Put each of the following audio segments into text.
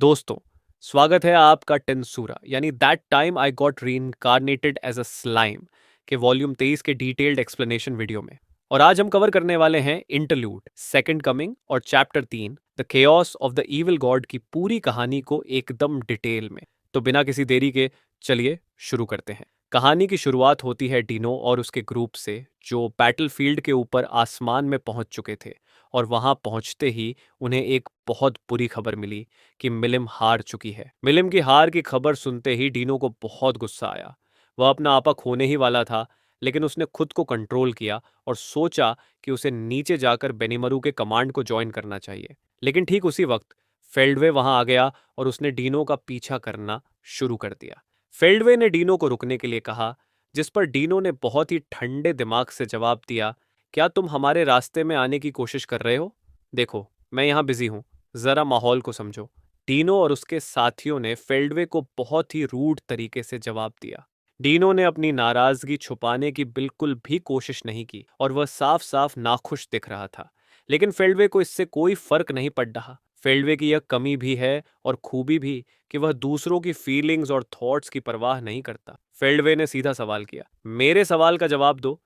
दोस्तों, स्वागत है आपका टेंसूरा यानी that time I got reincarnated as a slime के वॉल्यूम 23 के डिटेल्ड एक्सप्लेनेशन वीडियो में। और आज हम कवर करने वाले हैं इंटरलूड, सेकंड कमिंग और chapter 3 the chaos of the evil God की पूरी कहानी को एकदम डिटेल में। तो बिना किसी देरी के चलिए शुरू करते हैं। कहानी की शुरुआत होती है डिनो और उसके ग्रुप से, जो बैटलफील्ड के ऊपर आसमान में पहुंच चुके थे। और वहां पहुंचते ही उन्हें एक बहुत बुरी खबर मिली कि मिलिम हार चुकी है। मिलिम की हार की खबर सुनते ही डीनो को बहुत गुस्सा आया। वह अपना आपा खोने ही वाला था, लेकिन उसने खुद को कंट्रोल किया और सोचा कि उसे नीचे जाकर बेनिमरू के कमांड को ज्वाइन करना चाहिए। लेकिन ठीक उसी वक्त फेल्डवे वहां आ गया और उसने डीनो का पीछा करना शुरू कर दिया। फेल्डवे ने डीनो को रुकने के लिए कहा, जिस पर डीनो ने बहुत ही ठंडे दिमाग से जवाब दिया, क्या तुम हमारे रास्ते में आने की कोशिश कर रहे हो? देखो, मैं यहाँ बिजी हूँ, जरा माहौल को समझो। डीनो और उसके साथियों ने फेल्डवे को बहुत ही रूड तरीके से जवाब दिया। डीनो ने अपनी नाराजगी छुपाने की बिल्कुल भी कोशिश नहीं की और वह साफ साफ नाखुश दिख रहा था। लेकिन फेल्डवे को इससे कोई फर्क नहीं पड़ रहा। फेल्डवे की यह कमी भी है और खूबी भी कि वह दूसरों की फीलिंग्स और थॉट्स की परवाह नहीं करता। फेल्डवे ने सीधा सवाल किया, मेरे सवाल का जवाब दो।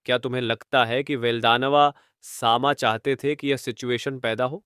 क्या तुम्हें लगता है कि वेल्दानवा सामा चाहते थे कि यह सिचुएशन पैदा हो?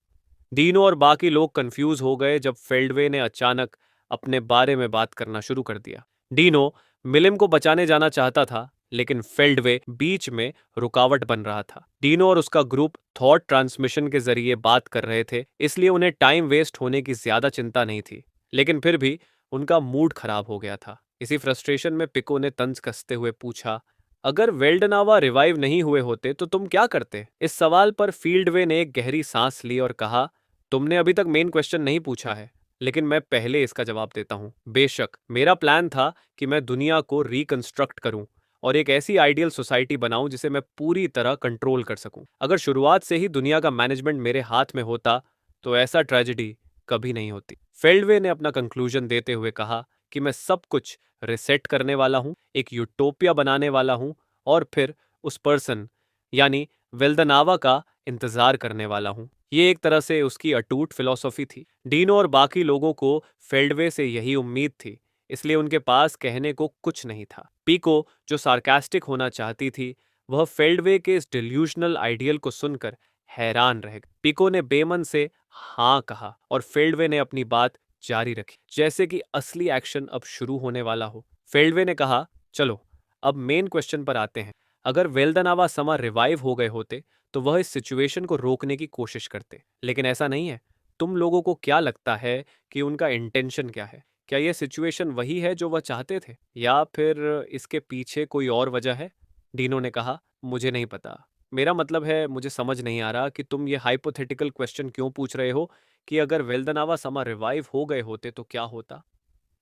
डीनो और बाकी लोग कंफ्यूज हो गए जब फेल्डवे ने अचानक अपने बारे में बात करना शुरू कर दिया। डीनो मिलिम को बचाने जाना चाहता था, लेकिन फेल्डवे बीच में रुकावट बन रहा था। डीनो और उसका ग्रुप थॉट ट्रांसमिशन के जरिए बात कर रहे थे, इसलिए उन्हें टाइम वेस्ट होने की ज्यादा चिंता नहीं थी। लेकिन फिर भी उनका मूड खराब हो गया था। इसी फ्रस्ट्रेशन में पिको ने तंज कसते हुए पूछा, अगर वेल्डनावा रिवाइव नहीं हुए होते तो तुम क्या करते? इस सवाल पर फील्डवे ने एक गहरी सांस ली और कहा, तुमने अभी तक मेन क्वेश्चन नहीं पूछा है, लेकिन मैं पहले इसका जवाब देता हूँ। बेशक मेरा प्लान था कि मैं दुनिया को रिकंस्ट्रक्ट करूं और एक ऐसी आइडियल सोसाइटी बनाऊं जिसे मैं पूरी तरह कंट्रोल कर सकूं। अगर शुरुआत से ही दुनिया का मैनेजमेंट मेरे हाथ में होता तो ऐसा ट्रेजेडी कभी नहीं होती। फेल्डवे ने अपना कंक्लूजन देते हुए कहा कि मैं सब कुछ रिसेट करने वाला हूं, एक यूटोपिया बनाने वाला हूं और फिर उस पर्सन यानी वेल्दनावा का इंतजार करने वाला हूं। ये एक तरह से उसकी अटूट फिलॉसफी थी। डीनो और बाकी लोगों को फेल्डवे से यही उम्मीद थी, इसलिए उनके पास कहने को कुछ नहीं था। पीको, जो सार्कास्टिक होना चाहती थी, वह फेल्डवे के इस डिल्यूशनल आइडियल को सुनकर हैरान रह गई। पीको ने बेमन से हाँ कहा और फेल्डवे ने अपनी बात जारी रखी, जैसे कि असली एक्शन अब शुरू होने वाला हो। फेल्डवे ने कहा, चलो अब मेन क्वेश्चन पर आते हैं। अगर वेल्दनावा समा रिवाइव हो गए होते तो वह इस सिचुएशन को रोकने की कोशिश करते, लेकिन ऐसा नहीं है। तुम लोगों को क्या लगता है कि उनका इंटेंशन क्या है? क्या यह सिचुएशन वही है जो वह चाहते थे, या फिर इसके पीछे कोई और वजह है? डीनो ने कहा, मुझे नहीं पता। मेरा मतलब है, मुझे समझ नहीं आ रहा कि तुम ये हाइपोथेटिकल क्वेश्चन क्यों पूछ रहे हो कि अगर वेल्दनावा समा रिवाइव हो गए होते तो क्या होता।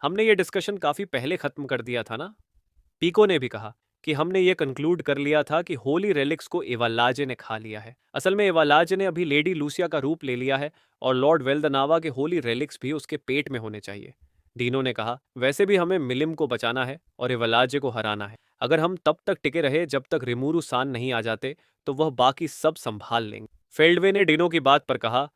हमने ये डिस्कशन काफी पहले खत्म कर दिया था ना। पीको ने भी कहा कि हमने ये कंक्लूड कर लिया था कि होली रेलिक्स को एवालाजे ने खा लिया है। असल में एवालाजे ने अभी लेडी लूसिया का रूप ले लिया है और लॉर्ड वेल्दनावा के होली रेलिक्स भी उसके पेट में होने चाहिए। डीनो ने कहा, वैसे भी हमें मिलिम को बचाना है और एवालाजे को हराना है। अगर हम तब तक टिके रहे जब तक रिमूरू सान नहीं आ जाते तो वह बाकी सब संभाल लेंगे। फेल्डवे ने डीनो की बात पर कहा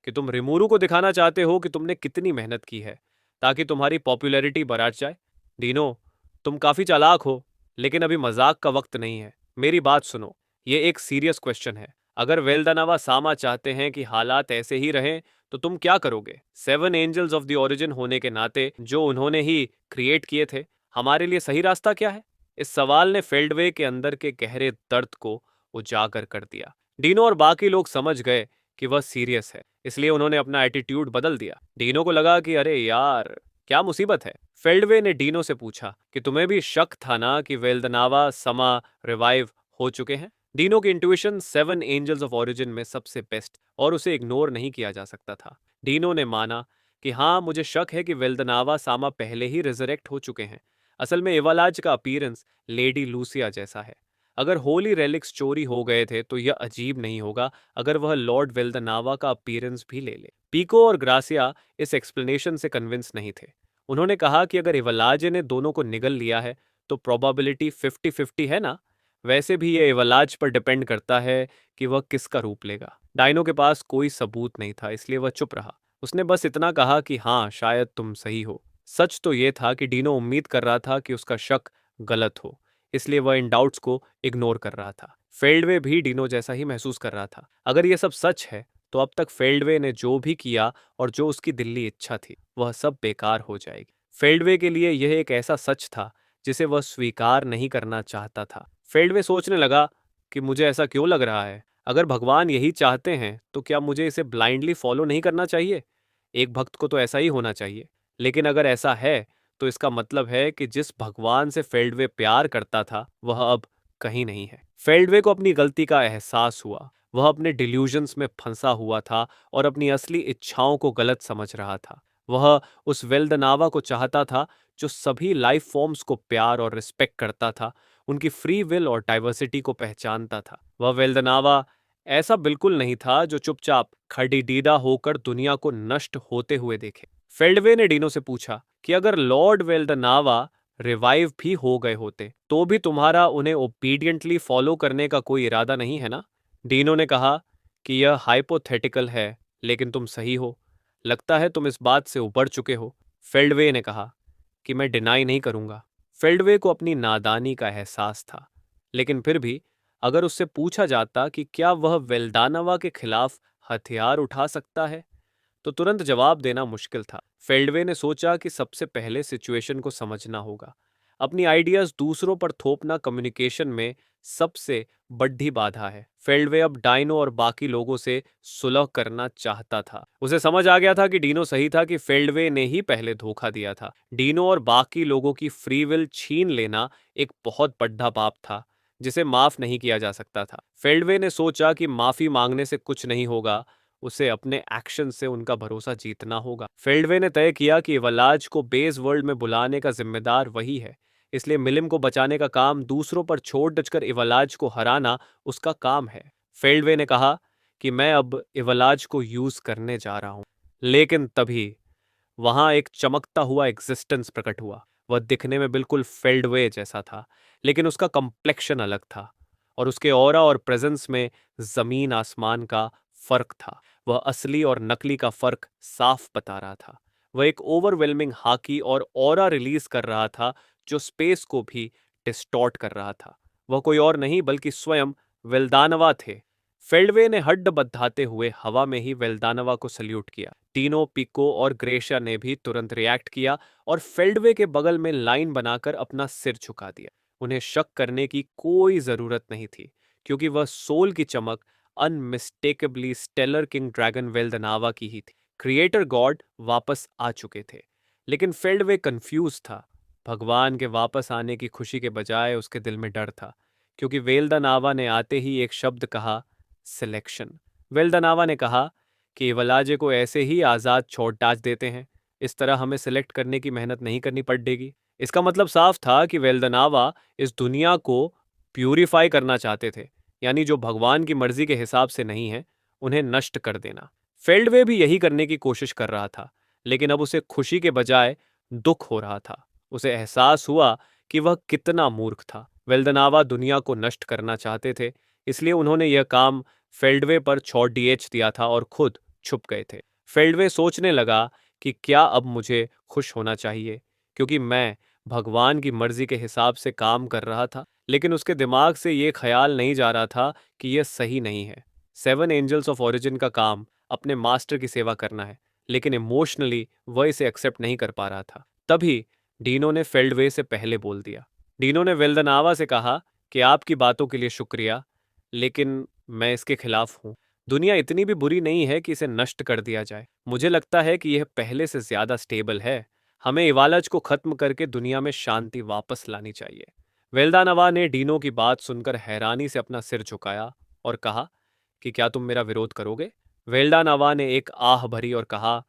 कि तुम रिमूरू को दिखाना चाहते हो कि तुमने कितनी मेहनत की है ताकि तुम्हारी पॉपुलैरिटी बढ़ जाए। डीनो, तुम काफी चालाक हो, लेकिन अभी मजाक का वक्त नहीं है। मेरी बात सुनो, ये एक सीरियस क्वेश्चन है। अगर वेल्दनावा सामा चाहते हैं कि हालात ऐसे ही रहें तो तुम क्या करोगे? Seven angels of the origin होने के नाते, जो उन्होंने ही क्रिएट किए थे, हमारे लिए सही रास्ता क्या है? इस सवाल ने फेल्डवे के अंदर के गहरे दर्द को उजागर कर दिया। डीनो और बाकी लोग समझ गए कि वह सीरियस है, इसलिए उन्होंने अपना एटीट्यूड बदल दिया। डीनो को लगा कि अरे यार, क्या मुसीबत है। फेल्डवे ने डीनो से पूछा कि तुम्हें भी शक था ना कि वेल्दनावा समा रिवाइव हो चुके हैं? डीनो की intuition seven angels of origin में सबसे बेस्ट और उसे इग्नोर नहीं किया जा सकता था। डीनो ने माना कि हाँ, मुझे शक है कि वेल्दनावा सामा पहले ही रिजरेक्ट हो चुके हैं। असल में एवालाज का अपीयरेंस लेडी लूसिया जैसा है। अगर होली रेलिक्स चोरी हो गए थे तो यह अजीब नहीं होगा अगर वह लॉर्ड वेल्दनावा का अपीयरेंस भी ले ले। पीको और ग्रासिया इस एक्सप्लेनेशन से कन्विंस नहीं थे। उन्होंने कहा कि अगर इवलाजे ने दोनों को निगल लिया है तो प्रोबेबिलिटी 50-50 है ना। वैसे भी ये इवलाज पर डिपेंड करता है कि वह किसका रूप लेगा। डाइनो के पास कोई सबूत नहीं था, इसलिए वह चुप रहा। उसने बस इतना कहा कि हाँ, शायद तुम सही हो। सच तो ये था कि डीनो उम्मीद कर रहा था कि उसका शक गलत हो, इसलिए वह इन डाउट्स को इग्नोर कर रहा था। फेल्डवे भी डीनो जैसा ही महसूस कर रहा था। अगर ये सब सच है, तो अब तक फेल्डवे ने जो भी किया और जो उसकी दिल्ली इच्छा थी, वह सब बेकार हो जाएगी। फेल्डवे के लिए यह एक ऐसा सच था जिसे वह स्वीकार नहीं करना चाहता था। फेल्डवे सोचने लगा कि मुझे ऐसा क्यों लग रहा है? अगर भगवान यही चाहते हैं, तो क्या मुझे इसे ब्लाइंडली फॉलो नहीं करना चाहिए? एक भक्त को तो ऐसा ही होना चाहिए। लेकिन अगर ऐसा है, तो इसका मतलब है कि जिस भगवान से फेल्डवे प्यार करता था, वह अब कहीं नहीं है। फेल्डवे को अपनी गलती का एहसास हुआ। वह अपने डिल्यूजन्स में फंसा हुआ था और अपनी असली इच्छाओं को गलत समझ रहा था। वह उस वेल्दनावा को चाहता था जो सभी लाइफ फॉर्म्स को प्यार और रिस्पेक्ट करता था, उनकी फ्री विल और डाइवर्सिटी को पहचानता था। वह वेल्दनावा ऐसा बिल्कुल नहीं था जो चुपचाप खड़ीदीदा होकर दुनिया को नष्ट होते हुए देखे। फेल्डवे ने डीनो से पूछा कि अगर लॉर्ड वेल्दनावा रिवाइव भी हो गए होते, तो भी तुम्हारा उन्हें ओबीडियंटली फॉलो करने का कोई इरादा नहीं है ना? डीनो ने कहा कि यह हाइपोथेटिकल है, लेकिन तुम सही हो। लगता है तुम इस बात से उबर चुके हो। फेल्डवे ने कहा कि मैं डिनाई नहीं करूंगा। फेल्डवे को अपनी नादानी का एहसास था, लेकिन फिर भी अगर उससे पूछा जाता कि क्या वह वेल्दानवा के खिलाफ हथियार उठा सकता है, तो तुरंत जवाब देना मुश्किल था। फेल्डवे ने सोचा कि सबसे पहले सिचुएशन को समझना होगा। अपनी आइडियाज दूसरों पर थोपना कम्युनिकेशन में सबसे बड़ी बाधा है। फेल्डवे अब डाइनो और बाकी लोगों से सुलह करना चाहता था। उसे समझ आ गया था कि डीनो सही था कि फेल्डवे ने ही पहले धोखा दिया था। डीनो और बाकी लोगों की फ्री विल छीन लेना एक बहुत बड़ा पाप था, जिसे माफ नहीं किया जा सकता था। फेल्डवे ने सोचा कि माफी मांगने से कुछ नहीं होगा, उसे अपने एक्शन से उनका भरोसा जीतना होगा। फेल्डवे ने तय किया कि इवलाज को बेस वर्ल्ड में बुलाने का जिम्मेदार वही है, इसलिए मिलिम को बचाने का काम दूसरों पर छोड़ दचकर इवलाज को हराना उसका काम है। फेल्डवे ने कहा कि मैं अब इवलाज को यूज करने जा रहा हूं। लेकिन तभी वहां एक चमकता हुआ एग्जिस्टेंस प्रकट हुआ। वह दिखने में बिल्कुल फेल्डवे जैसा था, लेकिन उसका कम्प्लेक्शन अलग था और उसके ऑरा और प्रेजेंस में जमीन आसमान का फर्क था। वह असली और नकली का फर्क साफ बता रहा था। वह एक ओवरवेलमिंग हाकी और ऑरा रिलीज कर रहा था जो स्पेस को भी डिस्टॉर्ट कर रहा था। वह कोई और नहीं बल्कि स्वयं वेल्दानवा थे। फेल्डवे ने हड्ड बद्धाते हुए हवा में ही वेल्दानवा को सल्यूट किया। टीनो, पिको और ग्रेशिया ने भी तुरंत रिएक्ट किया और फेल्डवे के बगल में लाइन बनाकर अपना सिर झुका दिया। उन्हें शक करने की कोई जरूरत नहीं थी, क्योंकि वह सोल की चमक अनमिस्टेकेबली स्टेलर किंग ड्रैगन वेल्दनावा की ही थी। क्रिएटर गॉड वापस आ चुके थे। लेकिन फेल्डवे कंफ्यूज था। भगवान के वापस आने की खुशी के बजाय उसके दिल में डर था, क्योंकि वेल्दनावा ने आते ही एक शब्द कहा, सिलेक्शन। वेल्दनावा ने कहा कि वलाजे को ऐसे ही आज़ाद छोड़ डाच देते हैं, इस तरह हमें सिलेक्ट करने की मेहनत नहीं करनी पड़ेगी। इसका मतलब साफ था कि वेल्दनावा इस दुनिया को प्यूरिफाई करना चाहते थे, यानी जो भगवान की मर्जी के हिसाब से नहीं है, उन्हें नष्ट कर देना। फेल्डवे भी यही करने की कोशिश कर रहा था, लेकिन अब उसे खुशी के बजाय दुख हो रहा था। उसे एहसास हुआ कि वह कितना मूर्ख था। वेल्दनावा दुनिया को नष्ट करना चाहते थे, इसलिए उन्होंने यह काम फेल्डवे पर छोड़ दिया था और खुद छुप गए थे। फेल्डवे सोचने लगा कि क्या अब मुझे खुश होना चाहिए, क्योंकि मैं भगवान की मर्जी के हिसाब से काम कर रहा था। लेकिन उसके दिमाग से ये ख्याल नहीं जा रहा था कि यह सही नहीं है। सेवन एंजल्स ऑफ ओरिजिन का काम अपने मास्टर की सेवा करना है, लेकिन इमोशनली वह इसे एक्सेप्ट नहीं कर पा रहा था। तभी डीनो ने फेल्डवे से पहले बोल दिया। डीनो ने वेल्दनावा से कहा कि आपकी बातों के लिए शुक्रिया, लेकिन मैं इसके खिलाफ हूं। दुनिया इतनी भी बुरी नहीं है कि इसे नष्ट कर दिया जाए। मुझे लगता है कि यह पहले से ज्यादा स्टेबल है। हमें इवालज को खत्म करके दुनिया में शांति वापस लानी चाहिए। वेल्दानवा ने डीनो की बात सुनकर हैरानी से अपना सिर झुकाया और कहा कि क्या तुम मेरा विरोध करोगे? वेल्दानवा ने एक आह भरी और कहा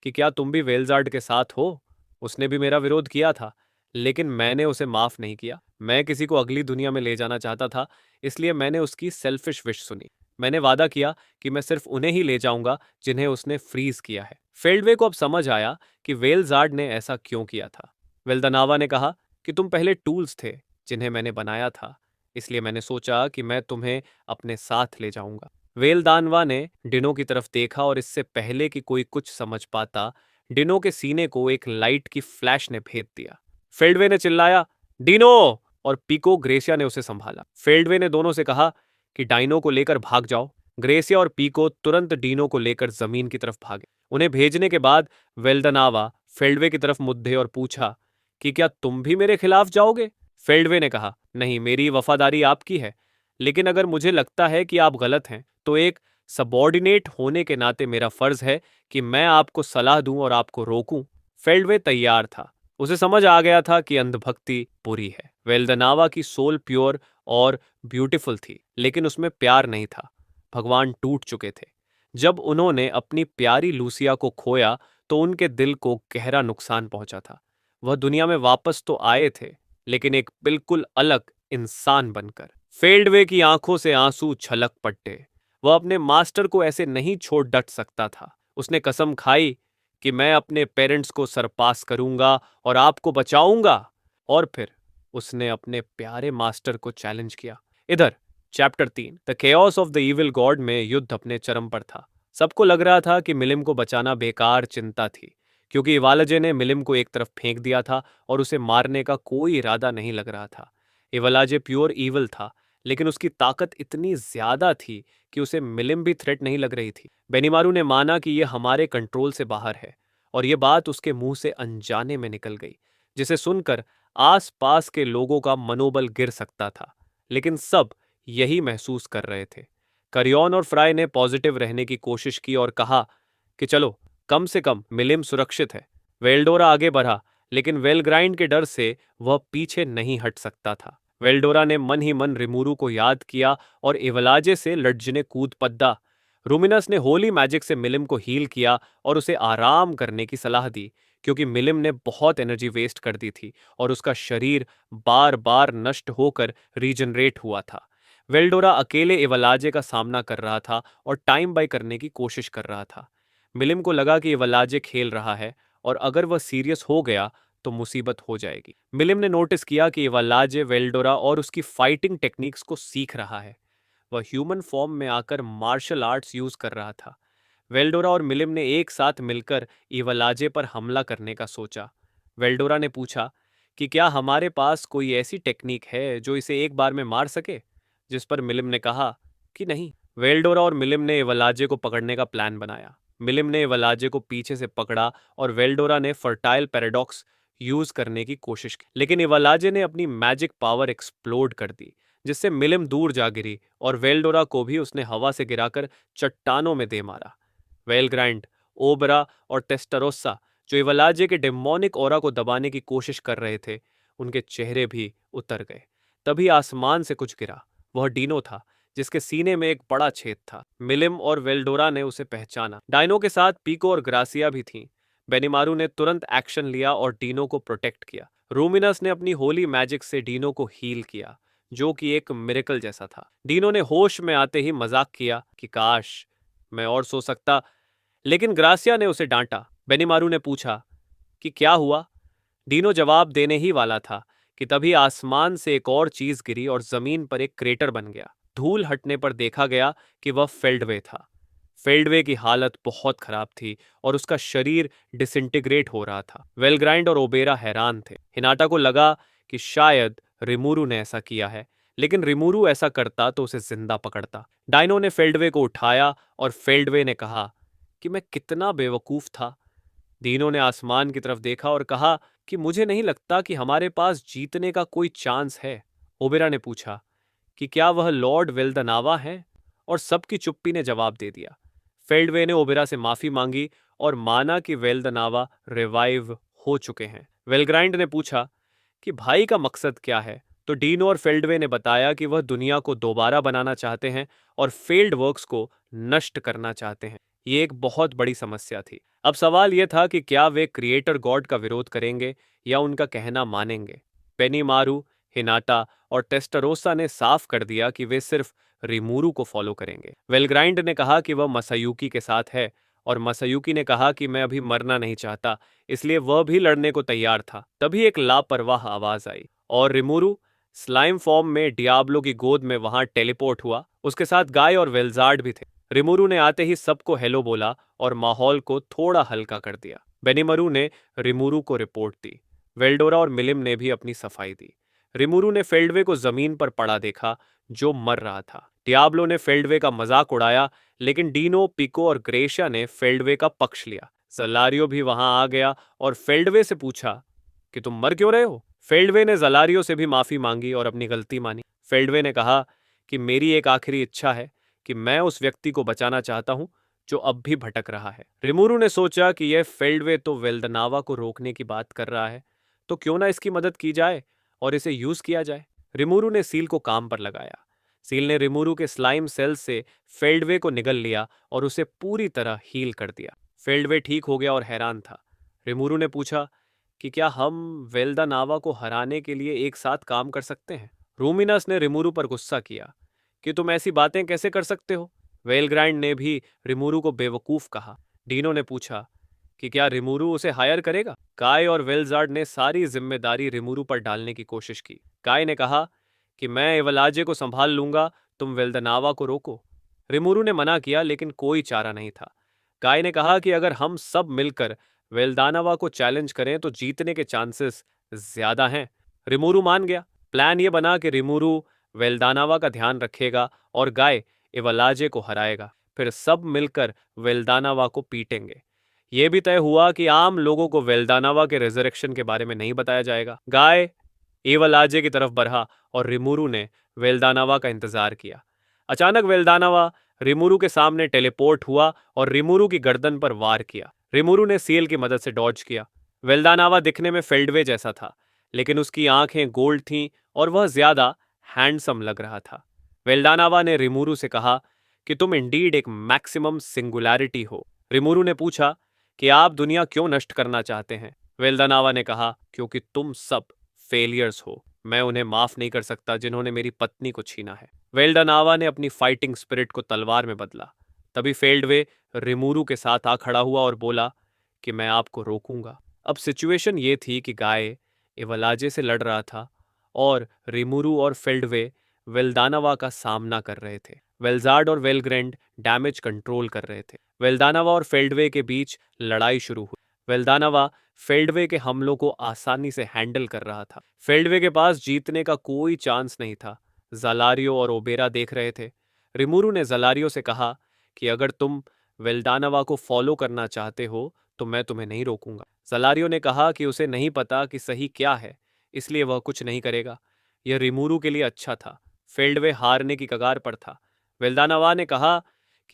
कि क्या तुम भी वेलजार्ड के साथ हो? उसने भी मेरा विरोध किया था, लेकिन मैंने उसे माफ नहीं किया। मैं किसी को अगली दुनिया में ले जाना चाहता था, इसलिए मैंने उसकी सेल्फिश विश सुनी। मैंने वादा किया कि मैं सिर्फ उन्हें ही ले जाऊंगा जिन्हें उसने फ्रीज किया है। फेल्डवे को अब समझ आया कि वेलजार्ड ने ऐसा क्यों किया था। वेल्दानावा ने कहा कि तुम पहले टूल्स थे जिन्हें मैंने बनाया था, इसलिए मैंने सोचा कि मैं तुम्हें अपने साथ ले जाऊंगा। वेलदानवा ने डिनो की तरफ देखा और इससे पहले कि कोई कुछ समझ पाता, डिनो के सीने को एक लाइट की फ्लैश ने भेद दिया। फेल्डवे ने चिल्लाया, डिनो! और पीको ग्रेसिया ने उसे संभाला। फेल्डवे ने दोनों से कहा कि डाइनो को लेकर भाग जाओ। ग्रेसिया और पीको तुरंत डिनो को लेकर जमीन की तरफ भागे। उन्हें भेजने के बाद वेल्दनावा फेल्डवे की तरफ मुद्दे और पूछा कि क्या तुम भी मेरे खिलाफ जाओगे? फेल्डवे ने कहा, नहीं, मेरी वफादारी आपकी है, लेकिन अगर मुझे लगता है कि आप गलत हैं तो एक सबॉर्डिनेट होने के नाते मेरा फर्ज है कि मैं आपको सलाह दूं और आपको रोकूं। फेल्डवे तैयार था। उसे समझ आ गया था कि अंधभक्ति बुरी है। वेल्दनावा की सोल प्योर और ब्यूटीफुल थी, लेकिन उसमें प्यार नहीं था। भगवान टूट चुके थे। जब उन्होंने अपनी प्यारी लूसिया को खोया तो उनके दिल को गहरा नुकसान पहुंचा था। वह दुनिया में वापस तो आए थे, लेकिन एक बिल्कुल अलग इंसान बनकर। फेल्डवे की आंखों से आंसू छलक पड़े। वह अपने मास्टर को ऐसे नहीं छोड़ डट सकता था। उसने कसम खाई कि मैं अपने पेरेंट्स को सरपास करूंगा और आपको बचाऊंगा। और फिर उसने अपने प्यारे मास्टर को चैलेंज किया। इधर chapter 3 the chaos of the evil God में युद्ध अपने चरम पर था। सबको लग रहा था कि मिलिम को बचाना बेकार चिंता थी, क्योंकि इवालजे ने मिलिम को एक तरफ फेंक दिया था और उसे मारने का कोई इरादा नहीं लग रहा था। इवालाजे प्योर ईविल था, लेकिन उसकी ताकत इतनी ज्यादा थी कि उसे मिलिम भी थ्रेट नहीं लग रही थी। बेनीमारू ने माना कि यह हमारे कंट्रोल से बाहर है, और यह बात उसके मुंह से अनजाने में निकल गई, जिसे सुनकर आस-पास के लोगों का मनोबल गिर सकता था। लेकिन सब यही महसूस कर रहे थे। करियन और फ्राई ने पॉजिटिव रहने की कोशिश की और कहा कि चलो, कम से कम मिलिम सुरक्षित है। वेल्डोरा आगे बढ़ा, लेकिन वेलग्राइंड के डर से वह पीछे नहीं हट सकता था। वेल्डोरा ने मन ही मन रिमूरू को याद किया और इवलाजे से लड्जने कूद पद्दा। रूमिनस ने होली मैजिक से मिलिम को हील किया और उसे आराम करने की सलाह दी, क्योंकि मिलिम ने बहुत एनर्जी वेस्ट कर दी थी और उसका शरीर बार बार नष्ट होकर रीजनरेट हुआ था। वेल्डोरा अकेले इवलाजे का सामना कर रहा था और टाइम बाय करने की कोशिश कर रहा था। मिलिम को लगा कि इवलाजे खेल रहा है और अगर वह सीरियस हो गया तो मुसीबत हो जाएगी। मिलिम ने नोटिस किया कि इवलाजे वेल्डोरा और उसकी फाइटिंग टेक्निक्स को सीख रहा है। वह ह्यूमन फॉर्म में आकर मार्शल आर्ट्स यूज कर रहा था। वेल्डोरा और मिलिम ने एक साथ मिलकर इवलाजे पर हमला करने का सोचा। वेल्डोरा ने पूछा कि क्या हमारे पास कोई ऐसी टेक्निक है जो इसे एक बार में मार सके, जिस पर मिलिम ने कहा कि नहीं। वेल्डोरा और मिलिम ने इवलाजे को पकड़ने का प्लान बनाया। मिलिम ने इवलाजे को पीछे से पकड़ा और वेल्डोरा ने फर्टाइल पैराडॉक्स यूज करने की कोशिश की, लेकिन इवलाजे ने अपनी मैजिक पावर एक्सप्लोड कर दी, जिससे मिलिम दूर जा गिरी और वेल्डोरा को भी उसने हवा से गिराकर चट्टानों में दे मारा। वेलग्राइंड, ओबरा और टेस्टारोसा, जो इवलाजे के डेमोनिक ऑरा को दबाने की कोशिश कर रहे थे, उनके चेहरे भी उतर गए। तभी आसमान से कुछ गिरा। वह डीनो था, जिसके सीने में एक बड़ा छेद था। मिलिम और वेल्डोरा ने उसे पहचाना। डाइनो के साथ पीको और ग्रासिया भी थीं। बेनीमारू ने तुरंत एक्शन लिया और डीनो को प्रोटेक्ट किया। रूमिनस ने अपनी होली मैजिक से डीनो को हील किया, जो कि एक मिरेकल जैसा था। डीनो ने होश में आते ही मजाक किया कि काश मैं और सो सकता, लेकिन ग्रासिया ने उसे डांटा। बेनीमारू ने पूछा कि क्या हुआ। डीनो जवाब देने ही वाला था कि तभी आसमान से एक और चीज गिरी और जमीन पर एक क्रेटर बन गया। धूल हटने पर देखा गया कि वह फेल्डवे था। फेल्डवे की हालत बहुत खराब थी और उसका शरीर डिसइंटीग्रेट हो रहा था। वेलग्राइंड और ओबेरा हैरान थे। हिनाटा को लगा कि शायद रिमूरू ने ऐसा किया है, लेकिन रिमूरू ऐसा करता तो उसे जिंदा पकड़ता। डाइनो ने फेल्डवे को उठाया और फेल्डवे ने कहा कि मैं कितना बेवकूफ था। डीनो ने आसमान की तरफ देखा और कहा कि मुझे नहीं लगता कि हमारे पास जीतने का कोई चांस है। ओबेरा ने पूछा कि क्या वह लॉर्ड वेल्दनावा है, और सबकी चुप्पी ने जवाब दे दिया। फेल्डवे ने ओबेरा से माफी मांगी और माना कि वेल्दनावा रिवाइव हो चुके हैं। वेलग्राइंड ने पूछा कि भाई का मकसद क्या है, तो डीनो और फेल्डवे ने बताया कि वह दुनिया को दोबारा बनाना चाहते हैं और फेल्ड वर्क्स को नष्ट करना चाहते हैं। ये एक बहुत बड़ी समस्या थी। अब सवाल यह था कि क्या वे क्रिएटर गॉड का विरोध करेंगे या उनका कहना मानेंगे। पेनीमारू, हिनाटा और टेस्टारोसा ने साफ कर दिया कि वे सिर्फ रिमूरू को फॉलो करेंगे। वेलग्राइंड ने कहा कि वह मसायुकी के साथ है और मसायुकी ने कहा कि मैं अभी मरना नहीं चाहता, इसलिए वह भी लड़ने को तैयार था। तभी एक लापरवाह आवाज आई और रिमूरू स्लाइम फॉर्म में डियाब्लो की गोद में वहां टेलीपोर्ट हुआ। उसके साथ गाय और वेलजार्ड भी थे। रिमुरु ने आते ही सबको हेलो बोला और माहौल को थोड़ा हल्का कर दिया। बेनिमरु ने रिमुरु को रिपोर्ट दी। वेल्डोरा और मिलिम ने भी अपनी सफाई दी। रिमुरु ने फेल्डवे को जमीन पर पड़ा देखा, जो मर रहा था। डियाब्लो ने फेल्डवे का मजाक उड़ाया, लेकिन डीनो, पिको और ग्रेशिया ने फेल्डवे का पक्ष लिया। जलारियो भी वहां आ गया और फेल्डवे से पूछा कि तुम मर क्यों रहे हो। फेल्डवे ने जलारियो से भी माफी मांगी और अपनी गलती मानी। फेल्डवे ने कहा कि मेरी एक आखिरी इच्छा है कि मैं उस व्यक्ति को बचाना चाहता हूं जो अब भी भटक रहा है। रिमुरु ने सोचा कि यह फेल्डवे तो वेल्दनावा को रोकने की बात कर रहा है, तो क्यों ना इसकी मदद की जाए और इसे यूज किया जाए। रिमुरु ने सील को काम पर लगाया। सील ने रिमुरु के स्लाइम सेल से फेल्डवे को निगल लिया और उसे पूरी तरह हील कर दिया। फेल्डवे ठीक हो गया और हैरान था। रिमुरु ने पूछा कि क्या हम वेल्दानावा को हराने के लिए एक साथ काम कर सकते हैं। रूमिनस ने रिमुरु पर गुस्सा किया कि तुम ऐसी बातें कैसे कर सकते हो। वेलग्राइंड ने भी रिमुरु को बेवकूफ कहा। डीनो ने पूछा कि क्या रिमुरु उसे हायर करेगा। काय और वेलजार्ड ने सारी जिम्मेदारी रिमुरु पर डालने की कोशिश की। काय ने कहा कि मैं एवलाजे को संभाल लूंगा, तुम वेल्दनावा को रोको। रिमुरु ने मना किया, लेकिन कोई चारा नहीं था। काय ने कहा कि अगर हम सब मिलकर वेल्दानावा को चैलेंज करें तो जीतने के चांसेस ज्यादा हैं। रिमुरु मान गया। प्लान यह बना कि रिमुरु वेल्दानावा का ध्यान रखेगा और गाय एवलाजे को हराएगा। फिर सब मिलकर वेल्दानावा को पीटेंगे। यह भी तय हुआ कि आम लोगों को वेल्दानावा के रिजरेक्शन के बारे में नहीं बताया जाएगा। गाय एवलाजे की तरफ बढ़ा और रिमुरु ने वेल्दानावा का इंतजार किया। अचानक वेल्दानावा रिमुरु के सामने टेलीपोर्ट हुआ और रिमुरु की गर्दन पर वार किया। रिमुरु ने सील की मदद से डॉज किया। वेल्दानावा दिखने में फेल्डवे जैसा था, लेकिन उसकी आंखें गोल्ड थीं और वह ज्यादा हैंडसम लग रहा था। वेल्दानावा ने रिमुरु से कहा कि तुम इंडीड एक मैक्सिमम सिंगुलैरिटी हो। रिमुरु ने पूछा कि आप दुनिया क्यों नष्ट करना चाहते हैं। वेल्दानावा ने कहा क्योंकि तुम सब फेलियर्स हो। मैं उन्हें माफ नहीं कर सकता जिन्होंने मेरी पत्नी को छीना है। वेल्डानावा ने अपनी फाइटिंग स्पिरिट को तलवार में बदला। तभी फेल्डवे रिमुरु के साथ आ खड़ा हुआ और बोला कि मैं आपको रोकूंगा। अब सिचुएशन ये थी कि गाय एवलाजे से लड़ रहा था और रिमुरु और फेल्डवे वेल्दानावा का सामना कर रहे थे। वेलजार्ड और वेलग्रेंड डैमेज कंट्रोल कर रहे थे। वेल्दानावा और फेल्डवे के बीच लड़ाई शुरू हुई। वेल्दानावा फेल्डवे के हमलों को आसानी से हैंडल कर रहा था। फेल्डवे के पास जीतने का कोई चांस नहीं था। जलारियो और ओबेरा देख रहे थे। रिमुरु ने जलारियो से कहा कि अगर तुम वेल्दानावा को फॉलो करना चाहते हो तो मैं तुम्हें नहीं रोकूंगा। जलारियो ने कहा कि उसे नहीं पता कि सही क्या है, इसलिए वह कुछ नहीं करेगा। यह रिमुरु के लिए अच्छा था। फेल्डवे हारने की कगार पर था। वेल्दानावा ने कहा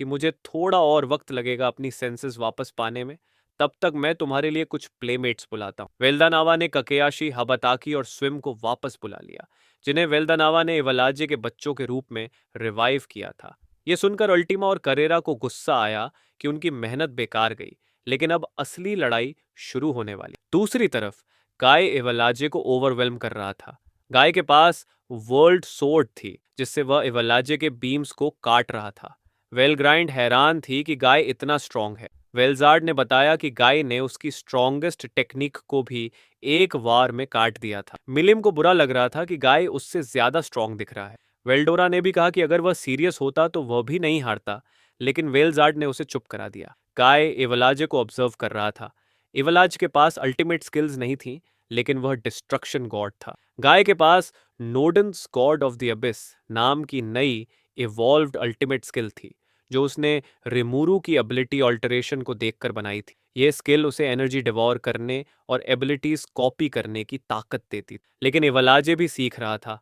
कि मुझे थोड़ा और वक्त लगेगा अपनी सेंसेस वापस पाने में, तब तक मैं तुम्हारे लिए कुछ प्लेमेट्स बुलाता हूँ। वेल्दानावा ने ककेयाशी, हबताकी और स्विम को वापस बुला लिया, जिन्हें वेल्दानावा ने एवलाजे के बच्चों के रूप में रिवाइव किया था। यह सुनकर अल्टीमा और करेरा को गुस्सा आया कि उनकी मेहनत बेकार गई, लेकिन अब असली लड़ाई शुरू होने वाली। दूसरी तरफ गाय एवलाजे को ओवरवेल्म कर रहा था। गाय के पास वर्ल्ड सोर्ड थी, जिससे वह एवलाजे के बीम्स को काट रहा था। वेलग्राइंड हैरान थी कि गाय इतना स्ट्रांग है। वेलजार्ड ने बताया कि गाय ने उसकी स्ट्रॉन्गेस्ट टेक्निक को भी एक वार में काट दिया था। मिलिम को बुरा लग रहा था कि गाय उससे ज्यादा स्ट्रांग दिख रहा है। वेल्डोरा ने भी कहा कि अगर वह सीरियस होता तो वह भी नहीं हारता, लेकिन वेलजार्ड ने उसे चुप करा दिया। गाय एवलाजे को ऑब्जर्व कर रहा था। एवलाज के पास अल्टीमेट स्किल्स नहीं थी, लेकिन वह डिस्ट्रक्शन गॉड था। गाय के पास नोडन्स गॉड ऑफ द अबिस नाम की नई इवॉल्व्ड अल्टीमेट स्किल थी, जो उसने रिमुरु की एबिलिटी ऑल्टरेशन को देखकर बनाई थी। यह स्किल उसे एनर्जी डिवॉर करने और एबिलिटीज कॉपी करने की ताकत देती। लेकिन एवलाजे भी सीख रहा था।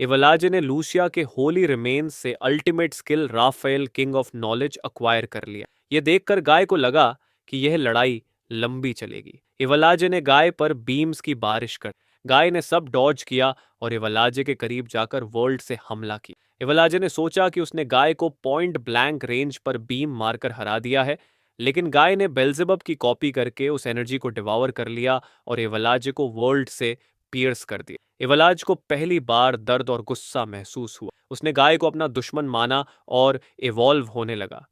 एवलाजे ने लूसिया के होली रिमेन्स से ultimate skill Raphael king of knowledge acquire कर लिया। यह देखकर गाय को लगा कि यह लड़ाई लंबी चलेगी। एवलाजे ने गाय पर बीम्स की बारिश कर। गाय ने सब डॉज किया और एवलाजे के करीब जाकर वर्ल्ड से हमला किया। एवलाजे ने सोचा कि उसने गाय को पॉइंट ब्लैंक रेंज पर बीम मारकर हरा दिया है, लेकिन गाय ने बेल्जेबब की कॉपी करके उस एनर्जी को डिवॉर कर लिया और एवलाजे को वर्ल्ड से पियर्स कर दिया। एवलाज को पहली बार दर्द और गुस्सा महसूस हुआ। उसने गाय को अपना दुश्मन माना और इवॉल्व होने लगा।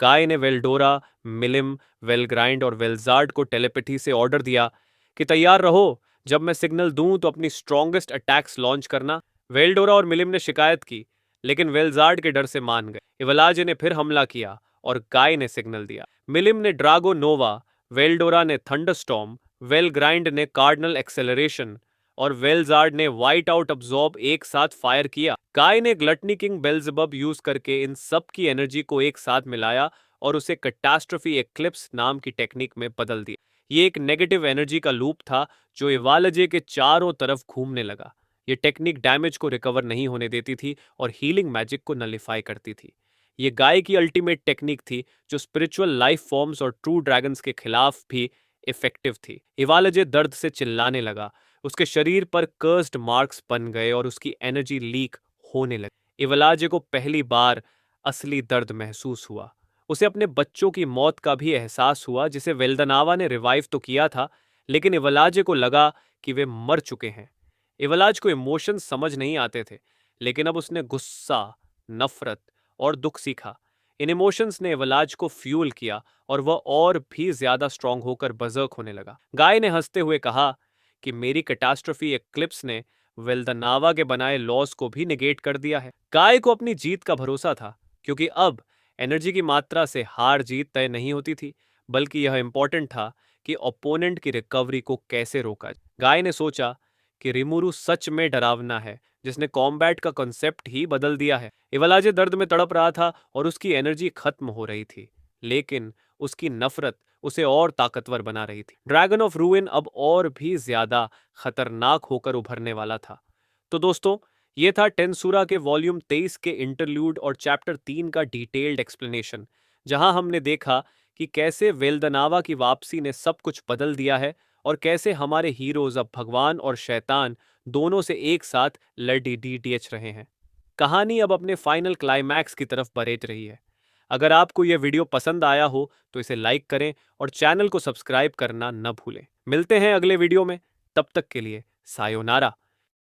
गाय ने वेल्डोरा, मिलिम, वेलग्राइंड और वेलजार्ड को टेलीपैथी से ऑर्डर दिया कि तैयार रहो, जब मैं सिग्नल दूं तो अपनी स्ट्रॉन्गेस्ट अटैक्स लॉन्च करना। वेल्डोरा और मिलिम ने शिकायत की, लेकिन वेलजार्ड के डर से मान गए। इवलाजे ने फिर हमला किया और गाय ने सिग्नल दिया। मिलिम ने ड्रागो नोवा, वेल्डोरा ने थंडरस्टॉर्म, वेलग्राइंड ने कार्डिनल एक्सेलरेशन और वेलजार्ड ने वाइट आउट अब्जॉर्ब एक साथ फायर किया। गाय ने ग्लटनी किंग बेल्जेबब यूज करके इन सब की एनर्जी को एक साथ मिलाया और उसे कैटास्ट्रोफी एक्लिप्स नाम की टेक्निक में बदल दिया। ये एक नेगेटिव एनर्जी का लूप था जो इवालजे के चारों तरफ घूमने लगा। ये टेक्निक डैमेज को रिकवर नहीं होने देती थी और हीलिंग मैजिक को नलिफाई करती थी। ये गाय की अल्टीमेट टेक्निक थी जो स्पिरिचुअल लाइफ फॉर्म्स और ट्रू ड्रैगन्स के खिलाफ भी इफेक्टिव थी। इवालजे दर्द से चिल्लाने लगा, उसके शरीर पर कर्स्ड मार्क्स बन गए और उसकी एनर्जी लीक होने लगी। इवलाजे को पहली बार असली दर्द महसूस हुआ। उसे अपने बच्चों की मौत का भी एहसास हुआ जिसे वेल्दनावा ने रिवाइव तो किया था, लेकिन इवलाजे को लगा कि वे मर चुके हैं। इवलाज को इमोशंस समझ नहीं आते थे, लेकिन अब उसने गुस्सा, नफरत और दुख सीखा। इन इमोशंस ने इवलाज को फ्यूल किया और वह और भी ज्यादा स्ट्रांग होकर बजर्क होने लगा। गाय ने हंसते हुए कहा कि मेरी कैटास्ट्रोफी एक्लिप्स ने वेल्दनावा के बनाए लॉस को भी निगेट कर दिया है। गाय को अपनी जीत का भरोसा था, क्योंकि अब एनर्जी की मात्रा से हार जीत तय नहीं होती थी, बल्कि यह इंपॉर्टेंट था कि ओपोनेंट की रिकवरी को कैसे रोका जाए। गाय ने सोचा कि रिमुरु सच में डरावना है, जिसने कॉम्बैट का कॉन्सेप्ट ही बदल दिया है। इवलाजे दर्द में तड़प रहा था और उसकी एनर्जी खत्म हो रही थी, लेकिन उसकी नफरत उसे और ताकतवर बना रही थी। ड्रैगन ऑफ रूइन अब और भी ज्यादा खतरनाक होकर उभरने वाला था। तो दोस्तों, ये था टेंसूरा के वॉल्यूम 23 के इंटरल्यूड और चैप्टर 3 का डिटेल्ड एक्सप्लेनेशन, जहां हमने देखा कि कैसे वेल्दनावा की वापसी ने सब कुछ बदल दिया है और कैसे हमारे हीरोज अब भगवान और शैतान दोनों से एक साथ लड़ी डीटीएच रहे हैं। कहानी अब अपने फाइनल क्लाइमैक्स की तरफ बरेज रही है। अगर आपको यह वीडियो पसंद आया हो तो इसे लाइक करें और चैनल को सब्सक्राइब करना न भूलें। मिलते हैं अगले वीडियो में, तब तक के लिए सायोनारा।